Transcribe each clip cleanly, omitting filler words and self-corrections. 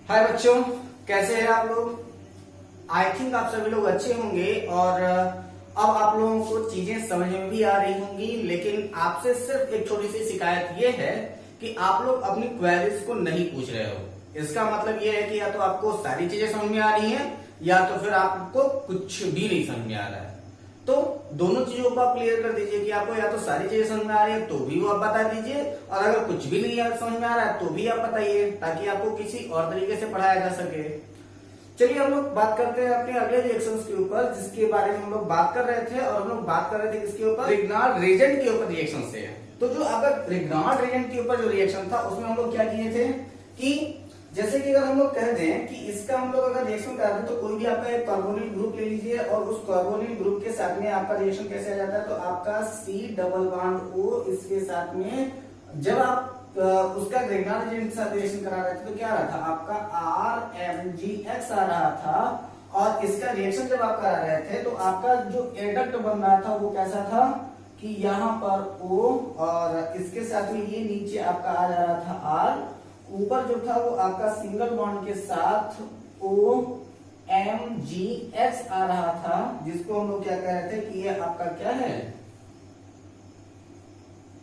हाय बच्चों, कैसे हैं आप लोग। आई थिंक आप सभी लोग अच्छे होंगे और अब आप लोगों को चीजें समझ में भी आ रही होंगी। लेकिन आपसे सिर्फ एक छोटी सी शिकायत ये है कि आप लोग अपनी क्वेरीज को नहीं पूछ रहे हो। इसका मतलब ये है कि या तो आपको सारी चीजें समझ में आ रही हैं या तो फिर आपको कुछ भी नहीं समझ में आ रहा है। तो दोनों चीजों को आप क्लियर कर दीजिए कि आपको या तो सारी चीजें समझ में आ रही है तो भी वो आप बता दीजिए, और अगर कुछ भी नहीं समझ में आ रहा है तो भी आप बताइए, ताकि आपको किसी और तरीके से पढ़ाया जा सके। चलिए हम लोग बात करते हैं अपने अगले रिएक्शंस के ऊपर, जिसके बारे में हम लोग बात कर रहे थे। और हम लोग बात कर रहे थे किसके ऊपर? रिग्नार्ड रेजेंट के ऊपर रिएक्शन से। तो जो अगर रिग्नार्ड रेजेंट के ऊपर जो रिएक्शन था उसमें हम लोग क्या किए थे कि जैसे कि अगर हम लोग कह दें कि इसका हम लोग अगर रिएक्शन कराते हैं तो कोई भी आपका एक कार्बोनिल ग्रुप ले लीजिए और उस कार्बोनिल ग्रुप के साथ में आपका रिएक्शन कैसे आ जाता है। तो आपका C डबल बॉन्ड O इसके साथ में जब आप उसका ग्रेगनार्ड रेजेंट के साथ रिएक्शन करा रहे थे तो क्या आ रहा था? आपका RMgX आ रहा था। और इसका रिएक्शन जब आप करा रहे थे तो आपका जो एडक्ट बन रहा था वो कैसा था कि यहाँ पर O और इसके साथ में ये नीचे आपका आ जा रहा था R, ऊपर जो था वो आपका सिंगल बॉन्ड के साथ OMgX आ रहा था, जिसको हम लोग क्या कह रहे थे कि ये आपका क्या है?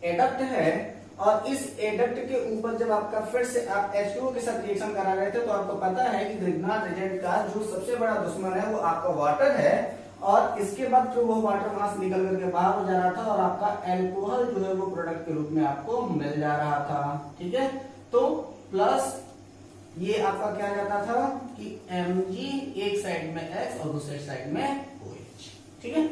एडक्ट है। और इस एडक्ट के ऊपर जब आपका फिर से आप H2O के साथ रिएक्शन करा रहे थे तो आपको पता है कि ग्रिग्नार्ड रेजेंट का जो सबसे बड़ा दुश्मन है वो आपका वाटर है। और इसके बाद जो वो वाटर वहां से निकल करके बाहर हो जा रहा था और आपका एल्कोहल जो है वो प्रोडक्ट के रूप में आपको मिल जा रहा था। ठीक है, तो प्लस ये आपका क्या जाता था कि Mg एक साइड में X और दूसरे साइड में OH। ठीक है,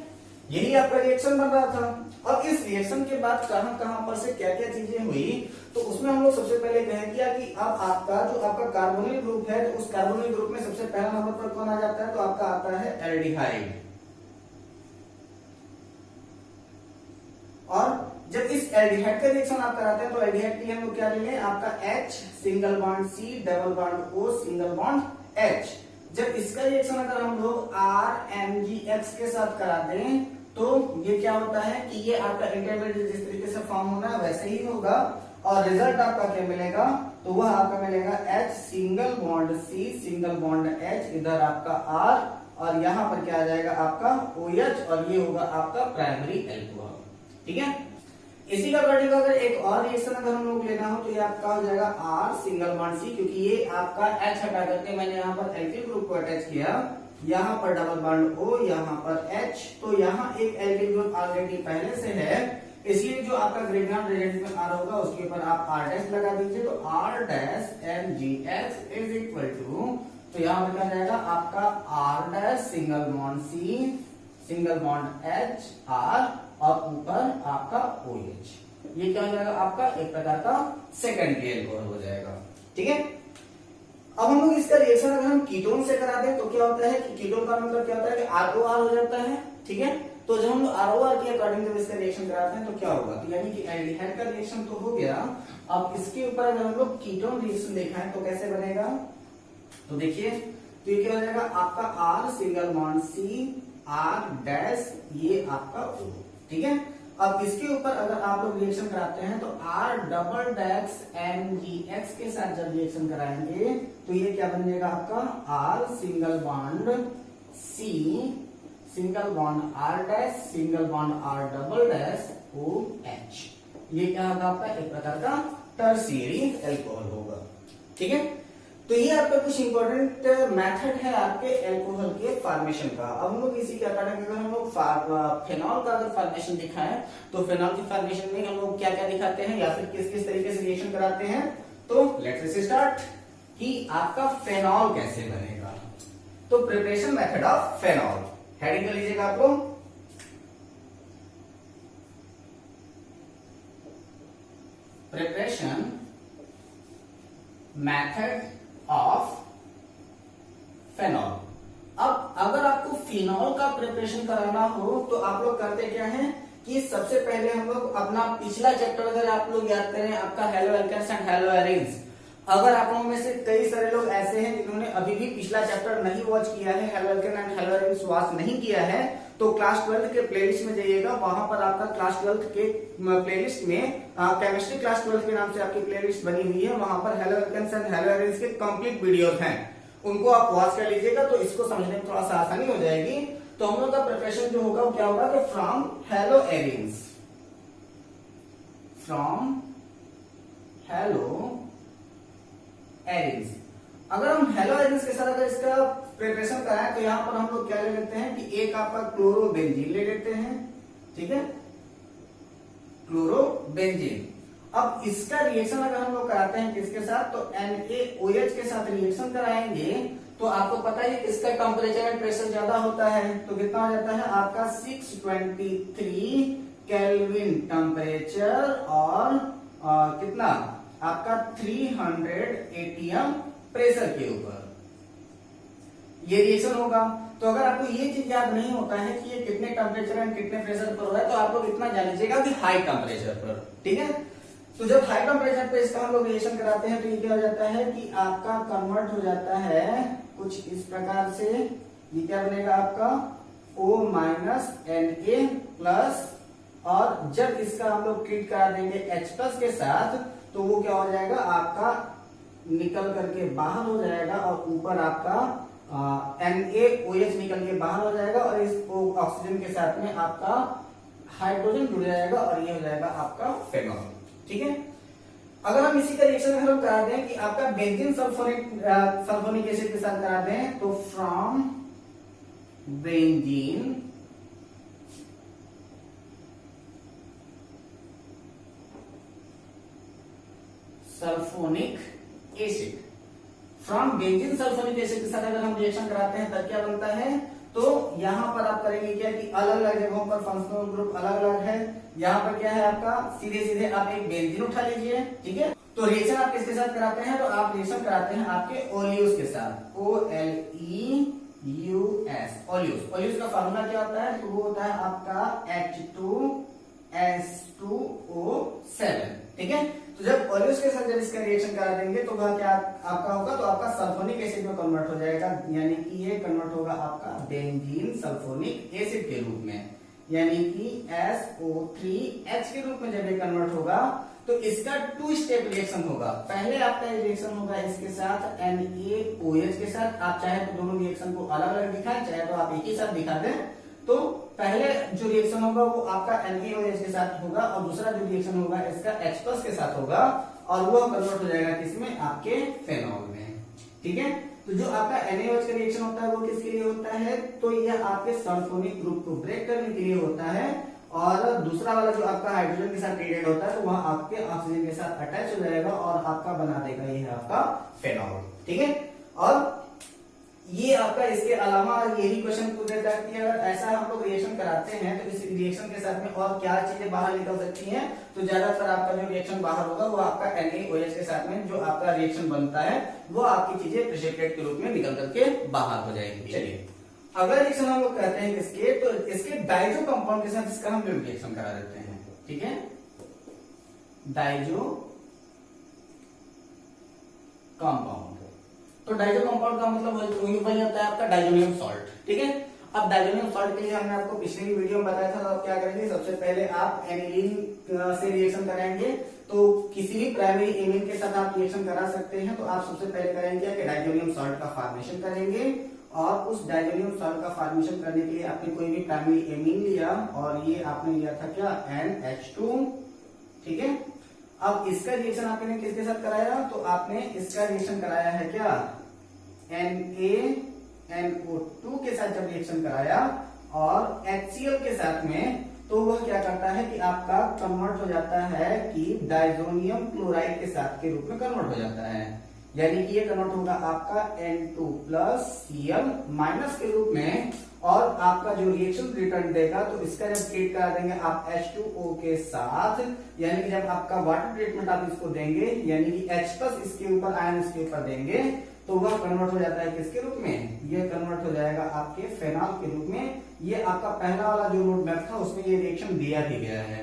यही आपका रिएक्शन बन रहा था। और इस रिएक्शन के बाद कहां कहां पर से क्या क्या चीजें हुई, तो उसमें हम लोग सबसे पहले कह किया कि अब आपका जो आपका कार्बोनिल ग्रुप है तो उस कार्बोनिल ग्रुप में सबसे पहला नंबर पर कौन आ जाता है? तो आपका आता है एल्डिहाइड। और जब इस एल्डिहाइड का रिएक्शन आप कराते हैं तो एल्डिहाइड के लिए हम लोग क्या लेंगे? आपका H single bond C double bond O single bond H। जब इसका रिएक्शन अगर हम लोग RMgX के साथ करा दें तो ये क्या होता है कि ये आपका इंटरमीडिएट जिस तरीके से फॉर्म होना है वैसे ही होगा। और रिजल्ट आपका क्या मिलेगा? तो वह आपका मिलेगा H single bond C single bond H, इधर आपका R और यहाँ पर क्या आ जाएगा आपका OH, और ये होगा आपका प्राइमरी एल्कोहल। ठीक है, इसी का अकॉर्डिंग अगर एक और रिएक्शन अगर हम लोग लेना हो तो ये आपका हो जाएगा R सिंगल बॉन्ड C, क्योंकि ये आपका H हटा करके मैंने यहाँ पर एल्किल ग्रुप को अटैच किया, यहाँ पर डबल बॉन्ड O, यहाँ पर H। तो यहाँ एक एल्किल ग्रुप ऑलरेडी पहले से है, इसलिए जो आपका ग्रिग्नार्ड रेजेंट में R होगा उसके ऊपर आप R डैश लगा दीजिए। तो R dash MgX is equal to, तो यहाँ पर क्या जाएगा आपका R dash single bond C single bond H R और ऊपर आपका OH। ये क्या हो जाएगा आपका एक प्रकार का सेकेंडरी एल्कोहल हो जाएगा। ठीक है, अब हम लोग इसका रिएक्शन अगर हम कीटोन से कराते हैं तो क्या होता है कि कीटोन का मतलब क्या होता है कि ROR हो जाता है। ठीक है, तो जब हम लोग ROR के अकॉर्डिंग जब इसका रिएक्शन कराते हैं तो क्या होगा? तो यानी कि एल्डिहाइड का रिएक्शन तो हो गया। अब इसके ऊपर अगर हम लोग कीटोन रिएक्शन दिखाएं तो कैसे बनेगा? तो देखिए, तो ये क्या हो जाएगा आपका R single bond C R dash ये आपका O। ठीक है, अब इसके ऊपर अगर आप लोग रिएक्शन कराते हैं तो R डबल डैश MgX के साथ जब रिएक्शन कराएंगे तो ये क्या बन जाएगा आपका R single bond C single bond R dash single bond R double dash OH। ये क्या होगा आपका एक प्रकार का टर्शियरी एल्कोहल होगा। ठीक है, तो ये आपका कुछ इंपॉर्टेंट मेथड है आपके एल्कोहल के फॉर्मेशन का। अब हम लोग इसी के अकॉर्डिंग अगर हम लोग फेनॉल का अगर फॉर्मेशन दिखाएं तो फेनॉल की फॉर्मेशन में हम लोग क्या क्या दिखाते हैं या फिर किस किस तरीके से रिएक्शन कराते हैं। तो लेट्स स्टार्ट कि आपका फेनॉल कैसे बनेगा। तो preparation method of phenol, heading कर लीजिएगा आप लोग। Preparation method of phenol. अब अगर आपको फिनॉल का प्रिपरेशन कराना हो तो आप लोग करते क्या हैं कि सबसे पहले हम लोग अपना पिछला चैप्टर अगर आप लोग याद करें आपका haloalkanes and haloarenes, अगर आप लोगों में से कई सारे लोग ऐसे हैं जिन्होंने अभी भी पिछला चैप्टर नहीं वॉच किया है, halo alkane and hello arenes watch नहीं किया है, तो क्लास 12 के प्लेलिस्ट में जाइएगा, वहां पर आपका क्लास 12 के प्लेलिस्ट में केमिस्ट्री क्लास 12 के नाम से आपकी प्लेलिस्ट बनी हुई है, वहां पर haloalkanes and haloarenes के कंप्लीट वीडियोस हैं, उनको आप वॉच कर लीजिएगा, तो इसको समझने में थोड़ा सा आसानी हो जाएगी। तो हम लोग का प्रिपरेशन जो होगा वो क्या होगा कि from hello arenes, from hello arenes. अगर हम हेलो एरेन्स के साथ अगर इसका प्रिपरेशन कराएं तो यहां पर हम लोग क्या ले लेते हैं कि एक आपका क्लोरोबेंजीन ले लेते हैं, ठीक है, क्लोरोबेंजीन। अब इसका रिएक्शन अगर हम लोग कराते हैं किसके साथ, तो NaOH के साथ रिएक्शन कराएंगे, तो आपको पता है इसका टेम्परेचर एंड प्रेशर ज्यादा होता है, तो कितना हो जाता है आपका 623 केल्विन टेम्परेचर और कितना आपका 300 ATM प्रेशर के ऊपर ये रिएक्शन होगा। तो अगर आपको ये चीज याद नहीं होता है कि ये कितने टेम्परेचर एंड कितने प्रेशर पर हो रहा है, तो आप लोग इतना जान लीजिएगा कि हाई टेम्परेचर पर, ठीक है। तो जब हाई टेम्परेचर पे इसका हम लोग रिएक्शन कराते हैं तो ये क्या हो जाता है कि आपका कन्वर्ट हो जाता है कुछ इस प्रकार से, ये क्या बनेगा आपका O Na+, और जब इसका हम लोग ट्रीट करा देंगे H+ के साथ, तो वो क्या हो जाएगा आपका निकल करके बाहर हो जाएगा, और ऊपर आपका NaOH निकल के बाहर हो जाएगा, और इस ऑक्सीजन के साथ में आपका हाइड्रोजन जुड़ जाएगा, और ये हो जाएगा आपका फेनॉल, ठीक है। अगर हम इसी का रिएक्शन अगर हम करा दें कि आपका बेंजीन सल्फोनिक एसिड के साथ करा दें, तो from benzene sulphonic acid, from benzene sulphonic acid के साथ अगर हम रिएक्शन कराते हैं तब क्या बनता है, तो यहां पर आप करेंगे क्या कि अलग अलग जगहों पर फंक्शनल ग्रुप अलग अलग है, यहां पर क्या है आपका सीधे सीधे आप एक बेंजीन उठा लीजिए, ठीक है। तो रिएक्शन आप किसके साथ कराते हैं, तो आप रिएक्शन कराते हैं आपके ओलियस के साथ, OLEUS, ओलियस का फार्मूला क्या होता है, तो वो होता है आपका H2S2O7, ठीक है। तो जब ओलियस के साथ जब इसका रिएक्शन करा देंगे तो वह क्या आपका होगा, तो आपका सल्फोनिक एसिड में कन्वर्ट हो जाएगा, यानी कि ये कन्वर्ट होगा आपका बेंजीन सल्फोनिक एसिड के रूप में, यानी कि SO3H के रूप में जब ये कन्वर्ट होगा तो इसका 2 स्टेप रिएक्शन होगा। पहले आपका रिएक्शन होगा इसके साथ NaOH के साथ, आप चाहे तो दोनों रिएक्शन को अलग अलग दिखाएं, चाहे तो आप एक ही साथ दिखा दें। तो पहले जो रिएक्शन होगा वो आपका NaOH के साथ होगा, और दूसरा जो रिएक्शन होगा इसका H+ के साथ होगा, और वो कन्वर्ट हो जाएगा किसमें, आपके फेनॉल में, ठीक है। तो जो आपका NaOH का रिएक्शन होता है वो किसके लिए होता है, तो यह आपके सल्फोनिक ग्रुप को ब्रेक करने के लिए होता है, और दूसरा वाला जो आपका हाइड्रोजन के साथ ट्रीटेड होता है तो वह आपके ऑक्सीजन के साथ अटैच हो जाएगा और आपका बना देगा ये है आपका फेनॉल, ठीक है। और ये आपका इसके अलावा यही क्वेश्चन पूछ देता है कि अगर ऐसा हम लोग रिएक्शन कराते हैं तो इस रिएक्शन के साथ में और क्या चीजें बाहर निकल सकती हैं, तो ज्यादातर आपका जो रिएक्शन बाहर होगा वो आपका NaOH के साथ में जो आपका रिएक्शन बनता है वो आपकी चीजें प्रेसिपिटेट के रूप में निकल करके बाहर हो जाएंगी। चलिए अगला रिएक्शन हम लोग कहते हैं किसके, तो इसके डाइजो कंपाउंड के साथ इसका हम लोग रिएक्शन करा देते हैं, ठीक है। डाइजो कंपाउंड, तो डाइजो कंपाउंड का मतलब वही होता है आपका डाइजोनियम सॉल्ट, ठीक है। अब डाइजोनियम सॉल्ट के लिए हमने आपको पिछले भी वीडियो में बताया था, तो आप क्या करेंगे, सबसे पहले आप एनिलीन से रिएक्शन कराएंगे, तो किसी भी प्राइमरी एमीन के साथ आप रिएक्शन करा सकते हैं। तो आप सबसे पहले करेंगे कि डाइजोनियम सॉल्ट का फॉर्मेशन करेंगे, और उस डाइजोनियम सॉल्ट का फॉर्मेशन करने के लिए आपने कोई भी प्राइमरी एमीन लिया, और ये आपने लिया था क्या NH2, ठीक है। अब इसका रिएक्शन आपने किसके साथ कराया, तो आपने इसका रिएक्शन कराया है क्या NaNO2 के साथ जब रिएक्शन कराया, और HCl के साथ में, तो वह क्या करता है कि आपका कन्वर्ट हो जाता है कि डाइजोनियम क्लोराइड के साथ के रूप में कन्वर्ट हो जाता है, यानी कि ये कन्वर्ट होगा आपका N2+Cl- के रूप में, और आपका जो रिएक्शन रिटर्न देगा तो इसका जब ट्रीट करा देंगे आप H2O के साथ, यानी कि जब आपका वाटर ट्रीटमेंट आप इसको देंगे, यानी कि H+ इसके ऊपर आयन इसके ऊपर देंगे, तो वह कन्वर्ट हो जाता है किसके रूप में, ये कन्वर्ट हो जाएगा आपके फेनॉल के रूप में। ये आपका पहला वाला जो रोड मैप था उसमें ये रिएक्शन दिया ही गया है,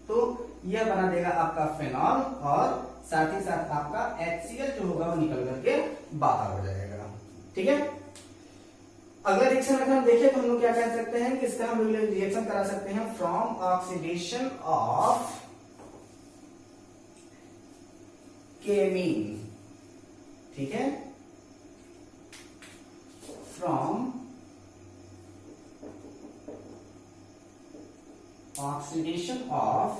तो यह बना देगा आपका फेनॉल, और साथ ही साथ आपका HCl जो होगा वो निकल करके बाहर हो जाएगा, ठीक है। अगला रिएक्शन अगर हम देखें तो हम लोग क्या कह सकते हैं कि इसका हम रिएक्शन करा सकते हैं फ्रॉम ऑक्सीडेशन ऑफ केमीन, ठीक है, फ्रॉम ऑक्सीडेशन ऑफ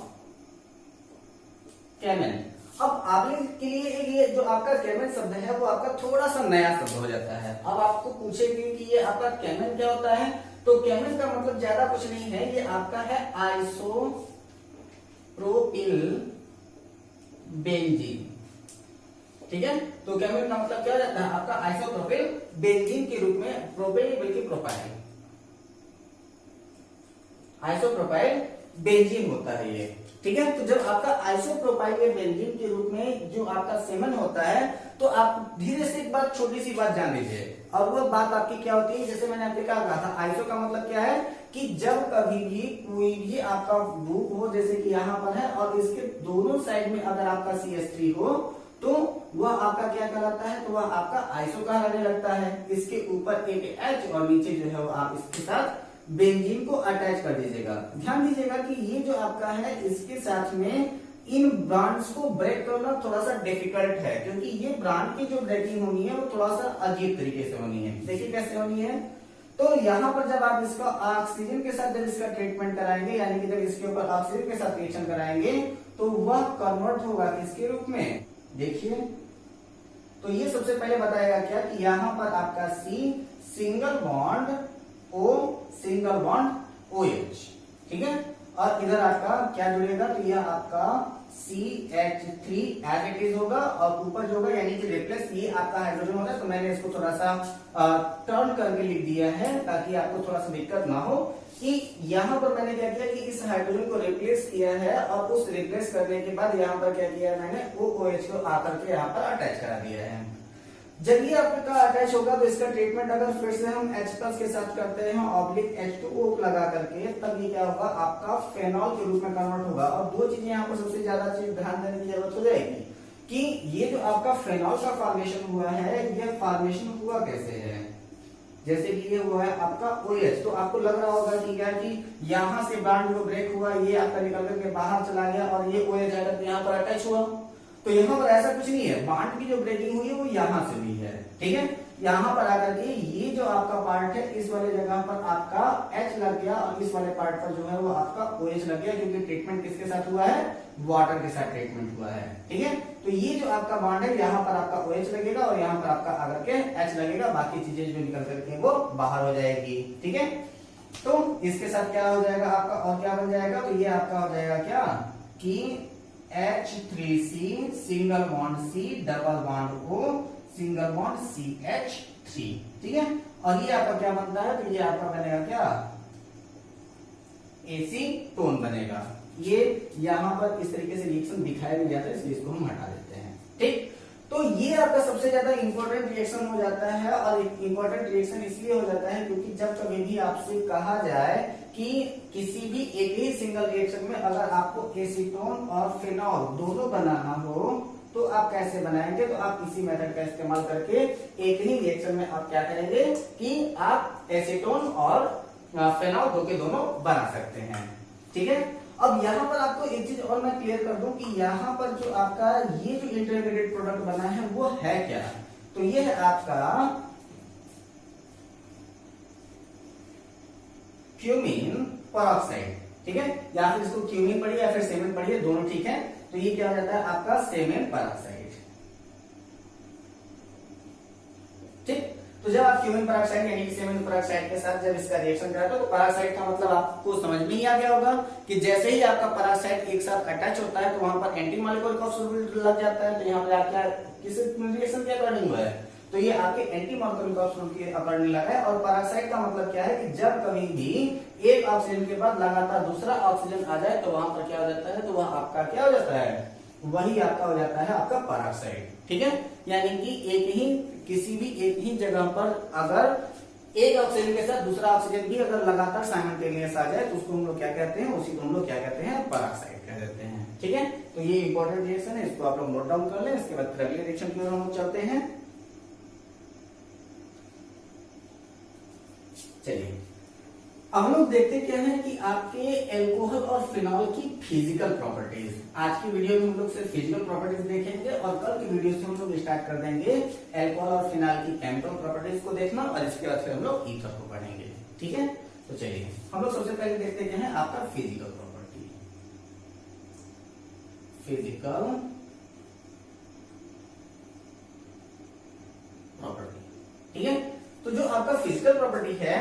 केमिन। अब आपके लिए ये जो आपका केमिन शब्द है वो आपका थोड़ा सा नया शब्द हो जाता है। अब आपको पूछेंगे कि ये आपका केमिन क्या होता है, तो केमिन का मतलब ज्यादा कुछ नहीं है, ये आपका है आइसोप्रोपिल बेंजीन, ठीक है। तो केमिन का मतलब क्या हो जाता है आपका आइसोप्रोपिल बेंजीन के रूप में, प्रोपिल बल्कि प्रोपाइल, आइसोप्रोपाइल बेंजीन होता है ये, ठीक है। तो जब आपका आइसोप्रोपाइल बेंजीन के रूप में जो आपका सेमन होता है, तो आप धीरे से एक बात, छोटी सी बात जान लीजिए, और वो बात आपकी क्या होती है, जैसे मैंने आपको कहा था आइसो का मतलब क्या है कि जब कभी भी कोई भी आपका ग्रुप हो, जैसे कि यहाँ पर है, और इसके दोनों साइड में अगर आपका CH3 हो, तो वह आपका क्या कहलाता है, तो वह आपका आइसो कहलाने लगता है। इसके ऊपर एक H और नीचे जो है वो आप इसके साथ बेंजीन को अटैच कर दीजिएगा। ध्यान दीजिएगा कि ये जो आपका है इसके साथ में इन बॉन्ड्स को ब्रेक करना थोड़ा सा डिफिकल्ट है, क्योंकि ये बॉन्ड की जो ब्रेकिंग होनी है वो थोड़ा सा अजीब तरीके से होनी है। देखिए कैसे होनी है, तो यहाँ पर जब आप इसका ऑक्सीजन के साथ जब इसका ट्रीटमेंट कराएंगे, यानी कि जब इसके ऊपर ऑक्सीजन के साथ रिएक्शन कराएंगे, तो वह कन्वर्ट होगा किसके रूप में, देखिए। तो ये सबसे पहले बताएगा क्या कि यहाँ पर आपका C single bond O single bond OH, ठीक है, और इधर आपका क्या जुड़ेगा, तो यह आपका CH3 एज इट इज होगा, और ऊपर जो होगा यानी कि रिप्लेस, ये आपका हाइड्रोजन होगा। तो मैंने इसको थोड़ा सा टर्न करके लिख दिया है ताकि आपको थोड़ा सा दिक्कत ना हो, कि यहाँ पर मैंने क्या किया कि इस हाइड्रोजन को रिप्लेस किया है, और उस रिप्लेस करने के बाद यहाँ पर क्या किया है मैंने, OH को आकर के यहाँ पर अटैच करा दिया है। जब ये आपका अटैच होगा तो इसका ट्रीटमेंट अगर फिर से हम H+ के साथ करते हैं ऑब्लिक H2O लगा करके, तब ये क्या होगा आपका फेनॉल के रूप में कन्वर्ट होगा। और दो चीजें यहाँ पर सबसे ज्यादा चीज ध्यान देने की जरूरत हो जाएगी कि ये जो आपका फेनॉल का फॉर्मेशन हुआ है, ये फॉर्मेशन हुआ कैसे है। जैसे कि ये हुआ है आपका OH, तो आपको लग रहा होगा कि क्या कि यहाँ से बॉन्ड जो ब्रेक हुआ ये आपका निकल करके बाहर चला गया और ये OH जाकर यहाँ पर अटैच हुआ। तो यहाँ पर ऐसा कुछ नहीं है, बॉन्ड की जो ब्रेकिंग हुई है वो यहाँ से हुई है, ठीक है। यहाँ पर आकर के ये जो आपका पार्ट है, इस वाले जगह पर आपका H लग गया, और इस वाले पार्ट पर जो है वो आपका OH लग गया, क्योंकि ट्रीटमेंट किसके साथ हुआ है, वाटर के साथ ट्रीटमेंट हुआ है, ठीक है। तो ये जो आपका बॉन्ड है, यहाँ पर आपका OH लगेगा और यहाँ पर आपका आकर के H लगेगा, बाकी चीजें जो निकल करके वो बाहर हो जाएगी, ठीक है। तो इसके साथ क्या हो जाएगा आपका, और क्या बन जाएगा, तो ये आपका हो जाएगा क्या कि H3C single bond C double bond O single bond CH3, ठीक है। और ये आपका क्या बनता है, तो ये आपका बनेगा क्या, एसीटोन बनेगा। ये यहाँ पर इस तरीके से रिएक्शन दिखाया नहीं जाता है, इसलिए इसको हम हटा देते हैं, ठीक। तो ये आपका सबसे ज्यादा इंपॉर्टेंट रिएक्शन हो जाता है, और इंपॉर्टेंट रिएक्शन इसलिए हो जाता है क्योंकि जब कभी भी आपसे कहा जाए कि किसी भी एक ही सिंगल रिएक्शन में अगर आपको एसीटोन और फिनॉल दोनों बनाना हो, तो आप कैसे बनाएंगे, तो आप इसी मेथड का इस्तेमाल करके एक ही रिएक्शन में आप क्या करेंगे कि आप एसीटोन और फिनॉल दो के दोनों बना सकते हैं, ठीक है। अब यहाँ पर आपको एक चीज और मैं क्लियर कर दूं कि यहाँ पर जो आपका ये जो इंटरमीडिएट प्रोडक्ट बना है वो है क्या, तो ये है आपका क्यूमीन परऑक्साइड, ठीक है, या फिर इसको क्यूमीन पढ़िए या फिर सेमेन पढ़िए, दोनों ठीक है। तो ये क्या हो जाता है आपका सेमेन परऑक्साइड, ठीक। तो जब आप क्यूमीन परऑक्साइड यानी कि सेमेन परऑक्साइड के साथ जब इसका रिएक्शन कराते हो, तो परऑक्साइड का मतलब आपको समझ में ही आ गया होगा कि जैसे ही आपका परऑक्साइड एक साथ अटैच होता है तो वहां पर एंटी मॉलिक्यूलर कॉन्स्टिट्यूएंट लग जाता है। तो यहाँ पर आप क्या किस रिएक्शन के अकॉर्डिंग हुआ है, तो ये आपके एंटी मॉलिक्यूलर कॉन्स्टिट्यूएंट के अकॉर्डिंग लगा है। और परऑक्साइड का मतलब क्या है कि जब कभी भी एक ऑक्सीजन के बाद लगातार दूसरा ऑक्सीजन आ जाए तो वहां पर क्या हो जाता है, तो वह आपका क्या हो जाता है, वही आपका हो जाता है आपका परऑक्साइड, ठीक है। यानी कि एक ही किसी भी एक ही जगह पर अगर एक ऑक्सीजन के साथ दूसरा ऑक्सीजन भी अगर लगातार साइमल्टेनियस आ जाए तो उसको हम लोग क्या कहते हैं, उसी को हम लोग क्या कहते हैं, परऑक्साइड कह देते हैं, ठीक है। तो ये इंपॉर्टेंट रिएक्शन है, इसको आप लोग नोट डाउन कर लें। इसके बाद अगले रिएक्शन की ओर हम लोग चलते हैं। चलिए अब हम लोग देखते क्या है कि आपके अल्कोहल और फिनॉल की फिजिकल प्रॉपर्टीज। आज की वीडियो में हम लोग सिर्फ फिजिकल प्रॉपर्टीज देखेंगे और कल की वीडियो से हम लोग स्टार्ट कर देंगे अल्कोहल और फिनॉल की केमिकल प्रॉपर्टीज को देखना और इसके बाद फिर हम लोग ईथर को पढ़ेंगे। ठीक है, तो चलिए हम लोग सबसे पहले देखते क्या है आपका फिजिकल प्रॉपर्टी। फिजिकल प्रॉपर्टी, ठीक है। तो जो आपका फिजिकल प्रॉपर्टी है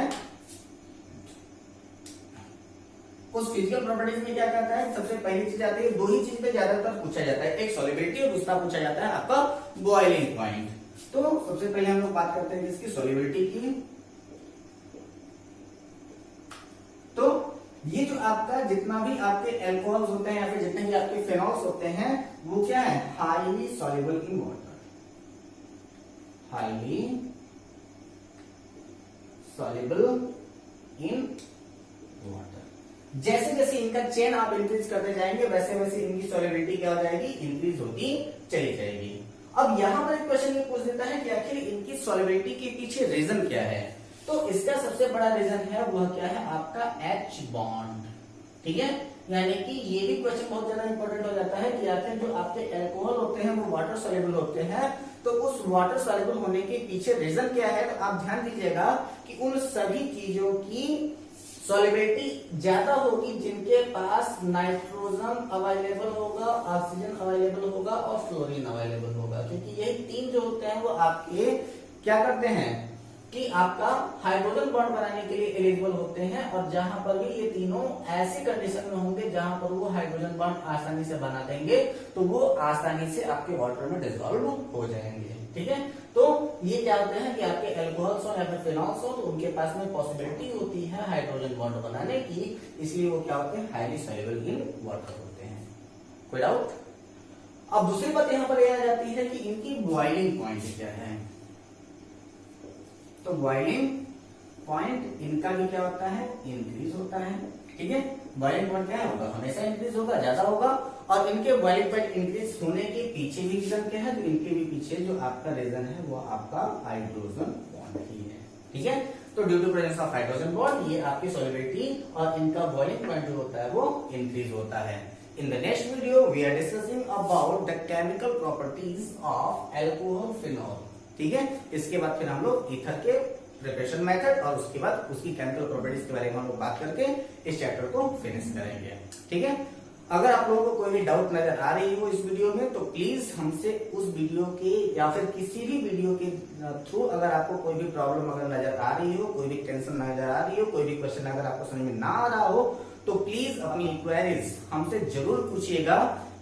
उस फिजिकल प्रॉपर्टीज में क्या कहता है, सबसे पहली चीज आती है, दो ही चीज पे ज्यादातर पूछा जाता है, एक सॉलिबिलिटी और दूसरा पूछा जाता है आपका बॉइलिंग पॉइंट। तो सबसे पहले हम लोग बात करते हैं इसकी सॉलिबिलिटी की। तो ये जो आपका जितना भी आपके अल्कोहल्स होते हैं या फिर जितने भी आपके फिनॉल्स होते हैं वो क्या है, highly soluble in water, highly soluble in water. जैसे जैसे इनका चेन आप इंक्रीज करते जाएंगे वैसे वैसे इनकी सॉल्युबिलिटी क्या हो जाएगी, इंक्रीज होती चली जाएगी। अब यहां पर एक क्वेश्चन ये पूछ देता है कि आखिर इनकी सॉल्युबिलिटी के पीछे रीजन क्या है। तो इसका सबसे बड़ा रीजन है वह क्या है आपका H बॉन्ड, ठीक है। यानी कि ये भी क्वेश्चन बहुत ज्यादा इंपॉर्टेंट हो जाता है कि आखिर जो आपके अल्कोहल होते हैं वो वाटर सॉल्युबल होते हैं, तो उस वाटर सॉल्युबल होने के पीछे रीजन क्या है। तो आप ध्यान दीजिएगा कि उन सभी चीजों की सॉल्युबिलिटी ज्यादा होगी जिनके पास नाइट्रोजन अवेलेबल होगा, ऑक्सीजन अवेलेबल होगा और फ्लोरीन अवेलेबल होगा, क्योंकि यही तीन जो होते हैं वो आपके क्या करते हैं कि आपका हाइड्रोजन बॉन्ड बनाने के लिए एलिजिबल होते हैं। और जहां पर भी ये तीनों ऐसी कंडीशन में होंगे जहां पर वो हाइड्रोजन बॉन्ड आसानी से बना देंगे तो वो आसानी से आपके वाटर में डिसॉल्व हो जाएंगे, ठीक है। तो ये क्या होते हैं कि आपके अल्कोहल्स हो या फिर फिनॉल्स हो तो उनके पास में पॉसिबिलिटी होती है हाइड्रोजन बॉन्ड बनाने की, इसलिए वो क्या होते हैं, हाईली सॉल्युबल इन वाटर होते हैं। कोई डाउट। अब दूसरी बात यहां पर यह आ जाती है कि इनकी बॉइलिंग पॉइंट क्या है। तो बॉइलिंग पॉइंट इनका भी क्या होता है, इंक्रीज होता है, ठीक है। बॉइलिंग पॉइंट क्या होगा, हमेशा इंक्रीज होगा, ज्यादा होगा। और इनके बॉइलिंग पॉइंट इंक्रीज होने के पीछे भी रीजन क्या है, तो इनके भी पीछे जो आपका रीजन है वो आपका हाइड्रोजन बॉन्ड ही है, ठीक है। तो due to presence of hydrogen bond ये आपकी सॉल्युबिलिटी और इनका बॉइलिंग पॉइंट जो होता है वो इंक्रीज होता है। In the next video, we are discussing about the chemical properties of alcohol phenol. ठीक है, इसके बाद फिर हम लोग ईथर के प्रिपरेशन मेथड और उसके बाद उसकी केमिकल प्रॉपर्टीज के बारे में हम लोग बात करके इस चैप्टर को फिनिश करेंगे, ठीक है। अगर आप लोगों को कोई भी डाउट नजर आ रही हो इस वीडियो में तो प्लीज हमसे उस वीडियो के या फिर किसी भी वीडियो के थ्रू अगर आपको कोई भी प्रॉब्लम अगर नजर आ रही हो, कोई भी टेंशन नजर आ रही हो, कोई भी क्वेश्चन अगर आपको समझ में ना आ रहा हो तो प्लीज अपनी इंक्वायरीज हमसे जरूर पूछिएगा।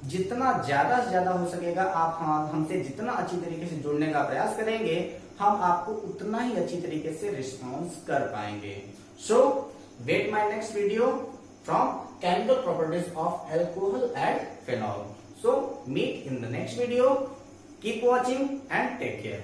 जितना ज्यादा से ज्यादा हो सकेगा आप हमसे जितना अच्छी तरीके से जुड़ने का प्रयास करेंगे हम आपको उतना ही अच्छी तरीके से रिस्पॉन्स कर पाएंगे। So wait my next video from chemical properties of alcohol and phenol. So meet in the next video, keep watching and take care.